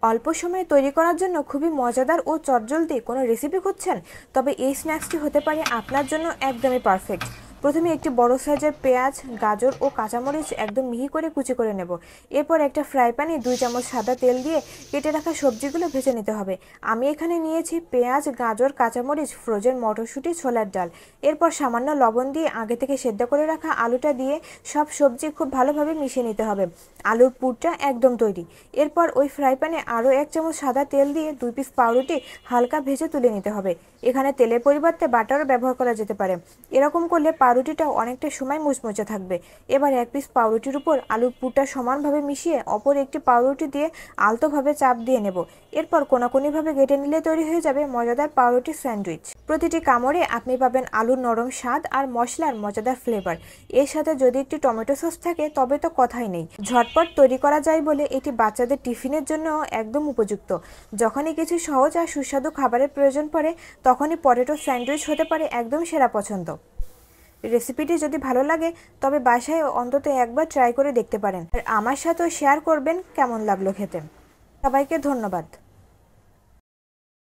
অল্প সময়ে তৈরি করার জন্য খুবই মজাদার ও চটজলদি কোনো রেসিপি খুঁজছেন? তবে এই স্ন্যাক্সটি হতে পারে আপনার জন্য একদমই পারফেক্ট। প্রথমে একটি বড় সাইজের পেঁয়াজ, গাজর ও কাঁচামরিচ একদম মিহি করে কুচি করে নেব। এরপর একটা ফ্রাই প্যানে 2 চামচ সাদা তেল দিয়ে কেটে রাখা সবজিগুলো ভেজে নিতে হবে। আমি এখানে নিয়েছি পেঁয়াজ, গাজর, কাঁচামরিচ, ফ্রোজেন মটরশুঁটি, ছোলার ডাল। এরপর সামান্য লবণ দিয়ে আগে থেকে সেদ্ধ করে রাখা আলুটা দিয়ে সব সবজি খুব ভালোভাবে মিশিয়ে নিতে হবে। আলুর পুরটা একদম তৈরি। এরপর ওই ফ্রাই প্যানে আরও 1 চামচ সাদা তেল দিয়ে 2 পিস পাউরুটি হালকা ভেজে তুলে নিতে হবে। এখানে তেলের পরিবর্তে বাটারও ব্যবহার করা যেতে পারে। এরকম করলে পাউরুটিটাও অনেকটা সময় মুচমুচে থাকবে। এবার 1 পিস পাউরুটির উপর আলুর পুরটা সমানভাবে মিশিয়ে অপর একটি পাউরুটি দিয়ে আলতোভাবে চাপ দিয়ে নেব। এরপর কোনাকুনিভাবে কেটে নিলে তৈরি হয়ে যাবে মজাদার পাউরুটি স্যান্ডউইচ। প্রতিটি কামড়ে আপনি পাবেন আলুর নরম স্বাদ আর মশলার মজাদার ফ্লেভার। এর সাথে যদি একটি টমেটো সস থাকে তবে তো কথাই নেই। ঝটপট তৈরি করা যায় বলে এটি বাচ্চাদের টিফিনের জন্য একদম উপযুক্ত। যখনই কিছু সহজ আর সুস্বাদু খাবারের প্রয়োজন পড়ে তখনই পটেটো স্যান্ডউইচ হতে পারে একদম সেরা পছন্দ। রেসিপিটি যদি ভালো লাগে তবে বাসায় অন্তত একবার ট্রাই করে দেখতে পারেন আর আমার সাথেও শেয়ার করবেন কেমন লাগলো খেতে। সবাইকে ধন্যবাদ।